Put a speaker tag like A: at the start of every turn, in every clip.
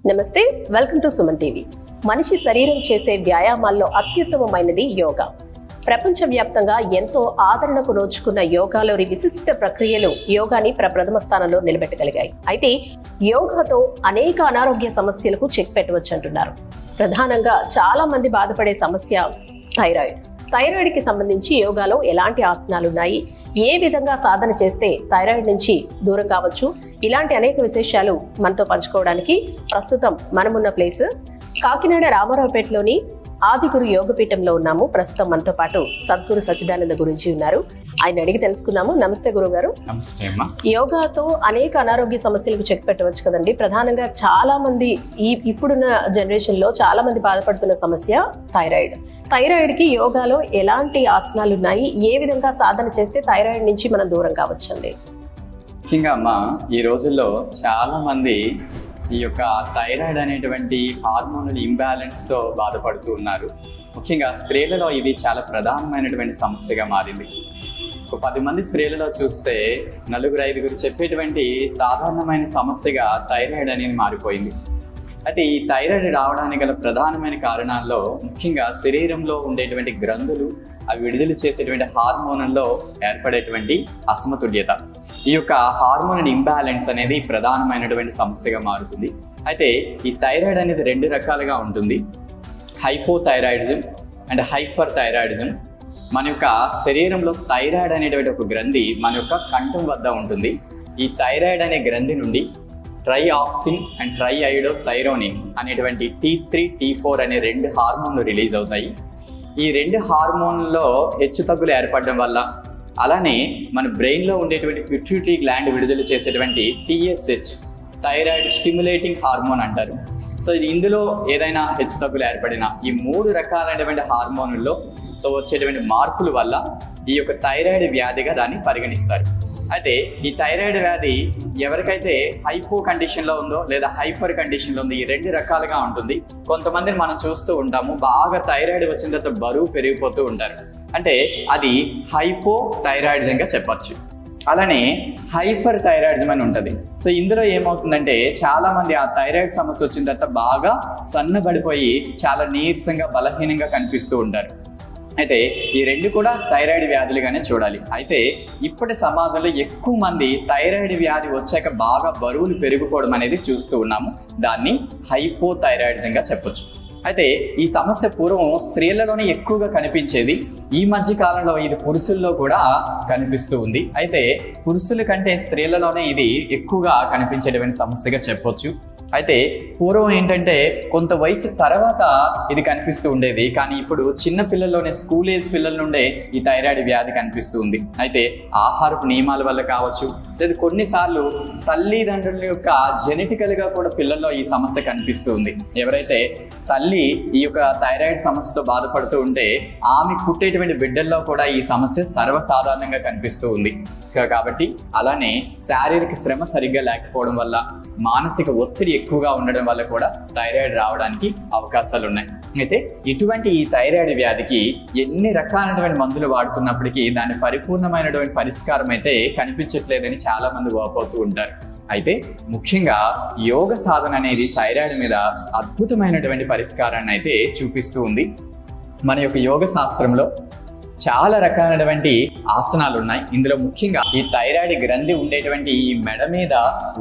A: నమస్తే, welcome to Suman TV. మనిషి శరీరం చేసే వ్యాయామాల్లో అత్యుత్తమమైనది యోగా. ప్రపంచవ్యాప్తంగా ఎంతో ఆదరణకు నోచుకున్న యోగాలోని విశిష్ట ప్రక్రియలు యోగాని ప్రప్రథమ స్థానంలో నిలబెట్టగలిగాయి. అయితే యోగాతో అనేక అనారోగ్య సమస్యలకు చెక్ పెట్టవచ్చు అంటున్నారు. ప్రధానంగా చాలా మంది బాధపడే సమస్య థైరాయిడ్. థైరాయిడ్ కి సంబంధించి యోగాలో ఎలాంటి ఆసనాలు ఉన్నాయి, ఏ విధంగా సాధన చేస్తే థైరాయిడ్ నుంచి దూరం కావచ్చు, ఇలాంటి అనేక విశేషాలు మనతో పంచుకోవడానికి ప్రస్తుతం మనమున్న ప్లేస్ కాకినాడ రామారావుపేటలోని ఆదిగురు యోగపీఠంలో ఉన్నాము. ప్రస్తుతం మనతో పాటు సద్గురు సచ్చిదానంద గురూజీ ఉన్నారు. ఆయన అడిగి తెలుసుకుందాము. నమస్తే గురుగారు.
B: నమస్తే అమ్మా.
A: యోగాతో అనేక అనారోగ్య సమస్యలకు చెక్ పెట్టవచ్చు కదండి. ప్రధానంగా చాలా మంది ఇప్పుడున్న జనరేషన్ లో చాలా మంది బాధపడుతున్న సమస్య థైరాయిడ్. థైరాయిడ్ కి యోగాలో ఎలాంటి ఆసనాలు ఉన్నాయి, ఏ విధంగా సాధన చేస్తే థైరాయిడ్ నుంచి మనం దూరం కావచ్చండి?
B: ముఖ్యంగా అమ్మా, ఈ రోజుల్లో చాలా మంది ఈ యొక్క థైరాయిడ్ అనేటువంటి హార్మోనల్ ఇంబ్యాలెన్స్ తో బాధపడుతూ ఉన్నారు. ముఖ్యంగా స్త్రీలలో ఇది చాలా ప్రధానమైనటువంటి సమస్యగా మారింది. ఒక 10 మంది స్త్రీలలో చూస్తే 4-5 చెప్పేటువంటి సాధారణమైన సమస్యగా థైరాయిడ్ అనేది మారిపోయింది. అయితే ఈ థైరాయిడ్ రావడానికి గల ప్రధానమైన కారణాల్లో ముఖ్యంగా శరీరంలో ఉండేటువంటి గ్రంథులు, అవి విడుదల చేసేటువంటి హార్మోన్లలో ఏర్పడేటువంటి అసమతుల్యత, ఈ యొక్క హార్మోనల్ ఇంబ్యాలెన్స్ అనేది ప్రధానమైనటువంటి సమస్యగా మారుతుంది. అయితే ఈ థైరాయిడ్ అనేది 2 రకాలుగా ఉంటుంది. Hypothyroidism and hyper thyroidism. మన యొక్క శరీరంలో థైరాయిడ్ అనేటువంటి ఒక గ్రంథి మన యొక్క కంఠం వద్ద ఉంటుంది. ఈ థైరాయిడ్ అనే గ్రంథి నుండి ట్రైఆక్సిన్ అండ్ ట్రైఐడోథైరోనిన్ అనేటువంటి T3, T4 అనే 2 హార్మోన్లు రిలీజ్ అవుతాయి. ఈ 2 హార్మోన్లలో హెచ్చుతగ్గులు ఏర్పడడం వల్ల, అలానే మన బ్రెయిన్లో ఉండేటువంటి పిట్యూటరీ గ్లాండ్ విడుదల చేసేటువంటి TSH, థైరాయిడ్ స్టిమ్యులేటింగ్ హార్మోన్ అంటారు. సో ఇందులో ఏదైనా హెచ్చుతగ్గులు ఏర్పడిన ఈ 3 రకాలైనటువంటి హార్మోన్లలో వచ్చేటువంటి మార్పుల వల్ల ఈ యొక్క థైరాయిడ్ వ్యాధిగా దాన్ని పరిగణిస్తారు. అయితే ఈ థైరాయిడ్ వ్యాధి ఎవరికైతే హైపో కండిషన్లో ఉందో లేదా హైపర్ కండిషన్లో ఉందో, ఈ 2 రకాలుగా ఉంటుంది. కొంతమందిని మనం చూస్తూ ఉంటాము, బాగా థైరాయిడ్ వచ్చిన తర్వాత బరువు పెరిగిపోతూ ఉంటారు. అంటే అది హైపో థైరాయిడిజంగా చెప్పచ్చు. అలానే హైపర్ థైరాయిడిజం అని ఉంటుంది. సో ఇందులో ఏమవుతుందంటే చాలా మంది ఆ థైరాయిడ్ సమస్య వచ్చిన తర్వాత బాగా సన్నబడిపోయి చాలా నీరసంగా, బలహీనంగా కనిపిస్తూ ఉంటారు. అయితే ఈ 2 కూడా థైరాయిడ్ వ్యాధులుగానే చూడాలి. అయితే ఇప్పటి సమాజంలో ఎక్కువ మంది థైరాయిడ్ వ్యాధి వచ్చాక బాగా బరువులు పెరిగిపోవడం అనేది చూస్తూ ఉన్నాము. దాన్ని హైపోథైరాయిడిజంగా చెప్పొచ్చు. అయితే ఈ సమస్య పూర్వం స్త్రీలలోనే ఎక్కువగా కనిపించేది. ఈ మధ్య కాలంలో ఇది పురుషుల్లో కూడా కనిపిస్తూ ఉంది. అయితే పురుషుల కంటే స్త్రీలలోనే ఇది ఎక్కువగా కనిపించేటువంటి సమస్యగా చెప్పొచ్చు. అయితే పూర్వం ఏంటంటే కొంత వయసు తర్వాత ఇది కనిపిస్తూ ఉండేది, కానీ ఇప్పుడు చిన్న పిల్లల్లోనే, స్కూల్ ఏజ్ పిల్లల నుండే ఈ థైరాయిడ్ వ్యాధి కనిపిస్తూ ఉంది. అయితే ఆహారపు నియమాల వల్ల కావచ్చు, లేదా కొన్నిసార్లు తల్లిదండ్రుల యొక్క జెనెటికల్గా కూడా పిల్లల్లో ఈ సమస్య కనిపిస్తూ ఉంది. ఎవరైతే తల్లి ఈ యొక్క థైరాయిడ్ సమస్యతో బాధపడుతూ ఉంటే ఆమె పుట్టేటువంటి బిడ్డల్లో కూడా ఈ సమస్య సర్వసాధారణంగా కనిపిస్తూ ఉంది. కాబట్టి అలానే శారీరక శ్రమ సరిగ్గా లేకపోవడం వల్ల, మానసిక ఒత్తిడి ఎక్కువగా ఉండడం వల్ల కూడా థైరాయిడ్ రావడానికి అవకాశాలు ఉన్నాయి. అయితే ఇటువంటి ఈ థైరాయిడ్ వ్యాధికి ఎన్ని రకాలైనటువంటి మందులు వాడుతున్నప్పటికీ దాని పరిపూర్ణమైనటువంటి పరిష్కారం అయితే కనిపించట్లేదని చాలా మంది వాపోతూ ఉంటారు. అయితే ముఖ్యంగా యోగ సాధన అనేది థైరాయిడ్ మీద అద్భుతమైనటువంటి పరిష్కారాన్ని అయితే చూపిస్తూ ఉంది. మన యొక్క యోగ శాస్త్రంలో చాలా రకాలైనటువంటి ఆసనాలు ఉన్నాయి. ఇందులో ముఖ్యంగా ఈ థైరాయిడ్ గ్రంథి ఉండేటువంటి ఈ మెడ మీద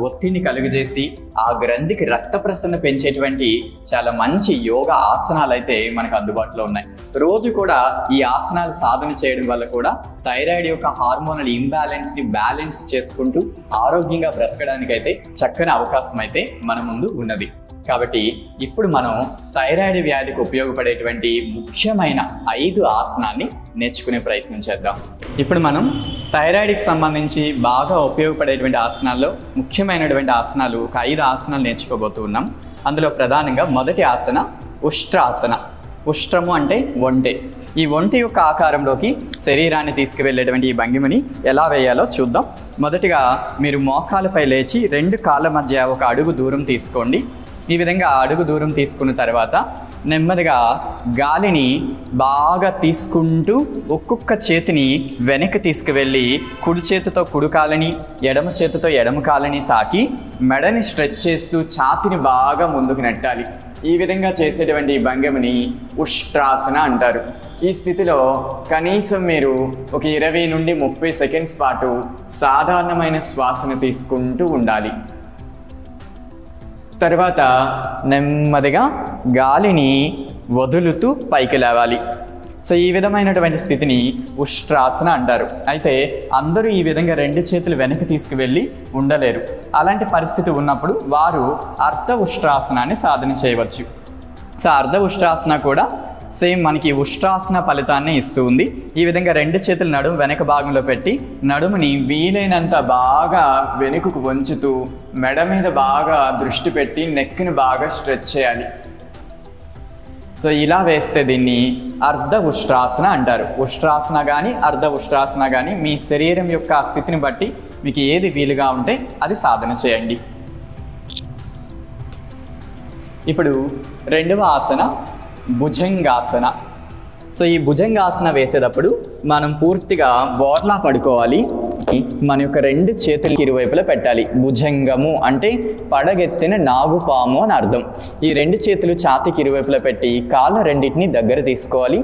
B: ఒత్తిడిని కలుగజేసి ఆ గ్రంథికి రక్త ప్రసరణ పెంచేటువంటి చాలా మంచి యోగా ఆసనాలు అయితే మనకు అందుబాటులో ఉన్నాయి. రోజు కూడా ఈ ఆసనాలు సాధన చేయడం వల్ల కూడా థైరాయిడ్ యొక్క హార్మోనల్ ఇంబ్యాలెన్స్ ని బ్యాలెన్స్ చేసుకుంటూ ఆరోగ్యంగా బ్రతకడానికి అయితే చక్కని అవకాశం అయితే మన ముందు ఉన్నది. కాబట్టి ఇప్పుడు మనం థైరాయిడ్ వ్యాధికి ఉపయోగపడేటువంటి ముఖ్యమైన 5 ఆసనాన్ని నేర్చుకునే ప్రయత్నం చేద్దాం. ఇప్పుడు మనం థైరాయిడ్కి సంబంధించి బాగా ఉపయోగపడేటువంటి ఆసనాల్లో ముఖ్యమైనటువంటి ఆసనాలు ఒక 5 ఆసనాలు నేర్చుకోబోతూ ఉన్నాం. అందులో ప్రధానంగా మొదటి ఆసన ఉష్ట్రాసన. ఉష్ట్రము అంటే ఒంటె. ఈ ఒంటె యొక్క ఆకారంలోకి శరీరాన్ని తీసుకువెళ్ళేటువంటి ఈ భంగిమని ఎలా వేయాలో చూద్దాం. మొదటిగా మీరు మోకాలపై లేచి 2 కాళ్ళ మధ్య ఒక అడుగు దూరం తీసుకోండి. ఈ విధంగా అడుగు దూరం తీసుకున్న తర్వాత నెమ్మదిగా గాలిని బాగా తీసుకుంటూ ఒక్కొక్క చేతిని వెనక్కి తీసుకువెళ్ళి కుడి చేతితో కుడి కాలని, ఎడమ చేతితో ఎడమ కాలని తాకి మెడని స్ట్రెచ్ చేస్తూ ఛాతీని బాగా ముందుకు నెట్టాలి. ఈ విధంగా చేసేటువంటి ఈ భంగిమని ఉష్ట్రాసన అంటారు. ఈ స్థితిలో కనీసం మీరు ఒక 20 నుండి 30 సెకండ్స్ పాటు సాధారణమైన శ్వాసను తీసుకుంటూ ఉండాలి. తర్వాత నెమ్మదిగా గాలిని వదులుతూ పైకి లేవాలి. సో ఈ విధమైనటువంటి స్థితిని ఉష్ట్రాసన అంటారు. అయితే అందరూ ఈ విధంగా 2 చేతులు వెనక్కి తీసుకువెళ్ళి ఉండలేరు. అలాంటి పరిస్థితి ఉన్నప్పుడు వారు అర్ధ ఉష్ట్రాసనాన్ని సాధన చేయవచ్చు. సో అర్ధ ఉష్ట్రాసన కూడా సేమ్ మనకి ఉష్ట్రాసన ఫలితాన్ని ఇస్తూ ఉంది. ఈ విధంగా 2 చేతులు నడుము వెనక భాగంలో పెట్టి నడుముని వీలైనంత బాగా వెనుకకు వంచుతూ మెడ మీద బాగా దృష్టి పెట్టి నెక్ని బాగా స్ట్రెచ్ చేయాలి. సో ఇలా వేస్తే దీన్ని అర్ధ ఉష్ట్రాసన అంటారు. ఉష్ట్రాసన కానీ అర్ధ ఉష్ట్రాసన కానీ మీ శరీరం యొక్క స్థితిని బట్టి మీకు ఏది వీలుగా ఉంటే అది సాధన చేయండి. ఇప్పుడు రెండవ ఆసన భుజంగాసన. సో ఈ భుజంగాసన వేసేటప్పుడు మనం పూర్తిగా బోర్లా పడుకోవాలి. మన యొక్క 2 చేతులకి ఇరువైపులా పెట్టాలి. భుజంగము అంటే పడగెత్తిన నాగుపాము అని అర్థం. ఈ 2 చేతులు ఛాతీకి ఇరువైపులా పెట్టి కాళ్ళ రెండింటిని దగ్గర తీసుకోవాలి.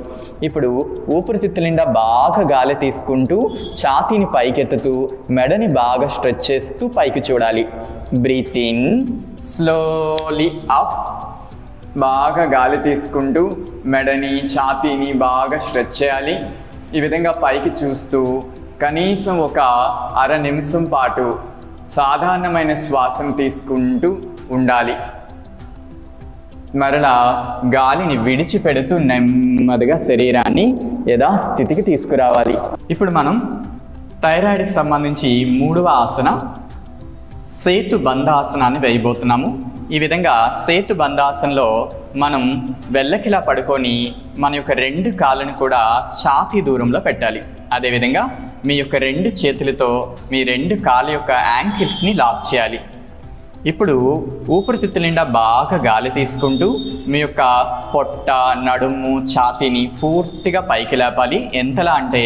B: ఇప్పుడు ఊపిరితిత్తుల నిండా బాగా గాలి తీసుకుంటూ ఛాతీని పైకెత్తుతూ మెడని బాగా స్ట్రెచ్ చేస్తూ పైకి చూడాలి. Breathe in, slowly up. బాగా గాలి తీసుకుంటూ మెడని ఛాతీని బాగా స్ట్రెచ్ చేయాలి. ఈ విధంగా పైకి చూస్తూ కనీసం ఒక 1/2 నిమిషం పాటు సాధారణమైన శ్వాసను తీసుకుంటూ ఉండాలి. మరలా గాలిని విడిచిపెడుతూ నెమ్మదిగా శరీరాన్ని యథాస్థితికి తీసుకురావాలి. ఇప్పుడు మనం థైరాయిడ్కి సంబంధించి 3వ ఆసన సేతు బంధాసనాన్ని వేయబోతున్నాము. ఈ విధంగా సేతు బంధాసనలో మనం వెల్లకిలా పడుకొని మన యొక్క 2 కాళ్ళను కూడా ఛాతీ దూరంలో పెట్టాలి. అదేవిధంగా మీ యొక్క 2 చేతులతో మీ 2 కాళ్ళ యొక్క యాంకిల్స్ని లాక్ చేయాలి. ఇప్పుడు ఊపిరితిత్తుల నిండా బాగా గాలి తీసుకుంటూ మీ యొక్క పొట్ట, నడుము, ఛాతీని పూర్తిగా పైకి లేపాలి. ఎంతలా అంటే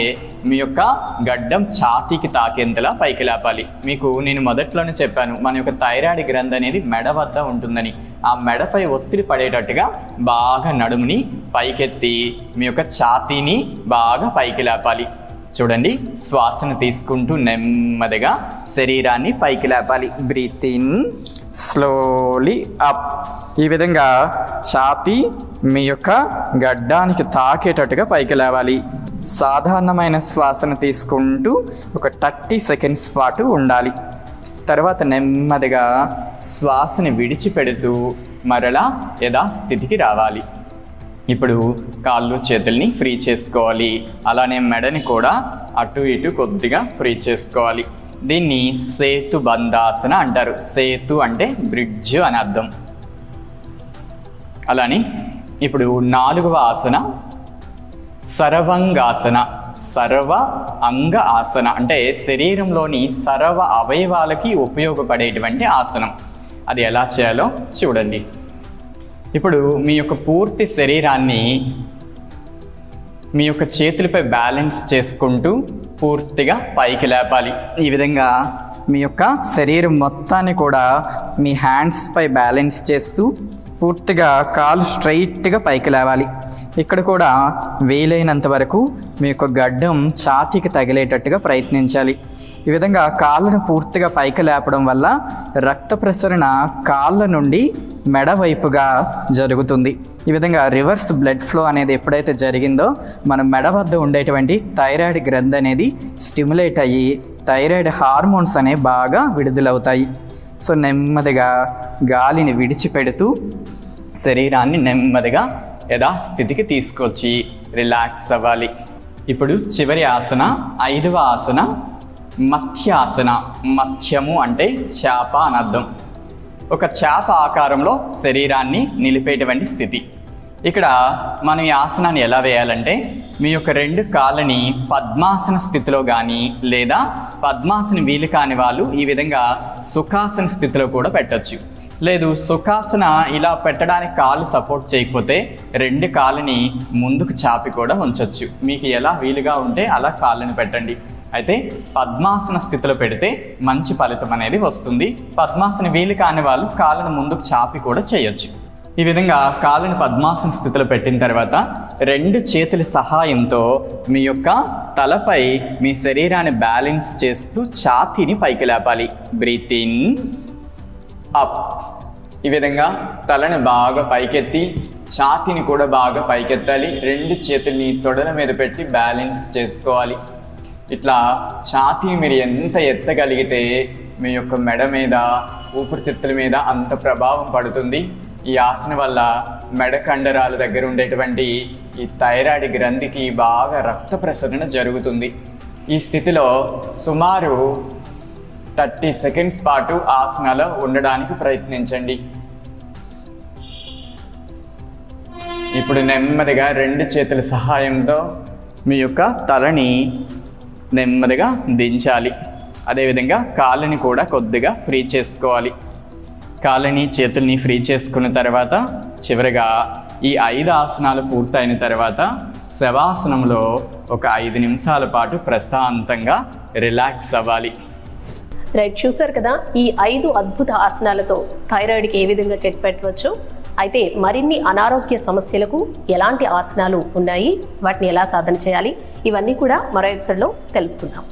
B: మీ యొక్క గడ్డం ఛాతీకి తాకేంతలా పైకి లేపాలి. మీకు నేను మొదట్లోనే చెప్పాను, మన యొక్క థైరాయిడ్ గ్రంథి అనేది మెడ వద్ద ఉంటుందని. ఆ మెడపై ఒత్తిడి పడేటట్టుగా బాగా నడుముని పైకెత్తి మీ యొక్క ఛాతీని బాగా పైకి లేపాలి. చూడండి, శ్వాసను తీసుకుంటూ నెమ్మదిగా శరీరాన్ని పైకి లేపాలి. Breathe in, slowly up. ఈ విధంగా ఛాతీ మీ యొక్క గడ్డానికి తాకేటట్టుగా పైకి లేవాలి. సాధారణమైన శ్వాసను తీసుకుంటూ ఒక 30 సెకండ్స్ పాటు ఉండాలి. తర్వాత నెమ్మదిగా శ్వాసని విడిచిపెడుతూ మరలా యథాస్థితికి రావాలి. ఇప్పుడు కాళ్ళు చేతుల్ని ఫ్రీ చేసుకోవాలి. అలానే మెడని కూడా అటు ఇటు కొద్దిగా ఫ్రీ చేసుకోవాలి. దీన్ని సేతు బంధాసన అంటారు. సేతు అంటే బ్రిడ్జ్ అని అర్థం. అలానే ఇప్పుడు 4వ ఆసన సర్వంగాసన. సర్వ అంగ ఆసన అంటే శరీరంలోని సర్వ అవయవాలకి ఉపయోగపడేటువంటి ఆసనం. అది ఎలా చేయాలో చూడండి. ఇప్పుడు మీ యొక్క పూర్తి శరీరాన్ని మీ యొక్క చేతులపై బ్యాలెన్స్ చేసుకుంటూ పూర్తిగా పైకి లేపాలి. ఈ విధంగా మీ యొక్క శరీరం మొత్తాన్ని కూడా మీ హ్యాండ్స్ పై బ్యాలెన్స్ చేస్తూ పూర్తిగా కాలు స్ట్రైట్గా పైకి లేవాలి. ఇక్కడ కూడా వీలైనంత వరకు మీ యొక్క గడ్డం ఛాతీకి తగిలేటట్టుగా ప్రయత్నించాలి. ఈ విధంగా కాళ్ళను పూర్తిగా పైకి లేపడం వల్ల రక్త ప్రసరణ కాళ్ళ నుండి మెడ వైపుగా జరుగుతుంది. ఈ విధంగా రివర్స్ బ్లడ్ ఫ్లో అనేది ఎప్పుడైతే జరిగిందో మన మెడ వద్ద ఉండేటువంటి థైరాయిడ్ గ్రంథి అనేది స్టిమ్యులేట్ అయ్యి థైరాయిడ్ హార్మోన్స్ అనేవి బాగా విడుదలవుతాయి. సో నెమ్మదిగా గాలిని విడిచిపెడుతూ శరీరాన్ని నెమ్మదిగా యథాస్థితికి తీసుకొచ్చి రిలాక్స్ అవ్వాలి. ఇప్పుడు చివరి ఆసన 5వ ఆసన మత్స్యాసన. మత్స్యము అంటే చేప అని అర్థం. ఒక చేప ఆకారంలో శరీరాన్ని నిలిపేటువంటి స్థితి. ఇక్కడ మనం ఈ ఆసనాన్ని ఎలా వేయాలంటే మీ యొక్క 2 కాళ్ళని పద్మాసన స్థితిలో కానీ లేదా పద్మాసన వీలు కాని వాళ్ళు ఈ విధంగా సుఖాసన స్థితిలో కూడా పెట్టచ్చు. లేదు సుఖాసన ఇలా పెట్టడానికి కాళ్ళు సపోర్ట్ చేయకపోతే 2 కాళ్ళని ముందుకు చాపి కూడా ఉంచవచ్చు. మీకు ఎలా వీలుగా ఉంటే అలా కాళ్ళని పెట్టండి. అయితే పద్మాసన స్థితిలో పెడితే మంచి ఫలితం అనేది వస్తుంది. పద్మాసన వీలు కాని వాళ్ళు కాళ్ళను ముందుకు చాపి కూడా చేయొచ్చు. ఈ విధంగా కాళ్ళని పద్మాసన స్థితిలో పెట్టిన తర్వాత 2 చేతుల సహాయంతో మీ యొక్క తలపై మీ శరీరాన్ని బ్యాలెన్స్ చేస్తూ ఛాతీని పైకి లేపాలి. Breathe in, up. ఈ విధంగా తలని బాగా పైకెత్తి ఛాతీని కూడా బాగా పైకెత్తాలి. 2 చేతుల్ని తొడల మీద పెట్టి బ్యాలెన్స్ చేసుకోవాలి. ఇట్లా ఛాతీని మీరు ఎంత ఎత్తగలిగితే మీ యొక్క మెడ మీద, ఊపిరితిత్తుల మీద అంత ప్రభావం పడుతుంది. ఈ ఆసన వల్ల మెడ కండరాల దగ్గర ఉండేటువంటి ఈ థైరాయిడ్ గ్రంథికి బాగా రక్త ప్రసరణ జరుగుతుంది. ఈ స్థితిలో సుమారు 30 సెకండ్స్ పాటు ఆసనాలో ఉండడానికి ప్రయత్నించండి. ఇప్పుడు నెమ్మదిగా 2 చేతుల సహాయంతో మీ యొక్క తలని నెమ్మదిగా దించాలి. అదేవిధంగా కాళ్ళని కూడా కొద్దిగా ఫ్రీ చేసుకోవాలి. కాళ్ళని చేతుల్ని ఫ్రీ చేసుకున్న తర్వాత చివరిగా ఈ 5 ఆసనాలు పూర్తయిన తర్వాత శవాసనంలో ఒక 5 నిమిషాల పాటు ప్రశాంతంగా రిలాక్స్ అవ్వాలి.
A: రైట్, చూసారు కదా ఈ 5 అద్భుత ఆసనాలతో థైరాయిడ్కి ఏ విధంగా చెక్ పెట్టవచ్చు. అయితే మరిన్ని అనారోగ్య సమస్యలకు ఎలాంటి ఆసనాలు ఉన్నాయి, వాటిని ఎలా సాధన చేయాలి, ఇవన్నీ కూడా మరో ఎపిసోడ్లో తెలుసుకుందాం.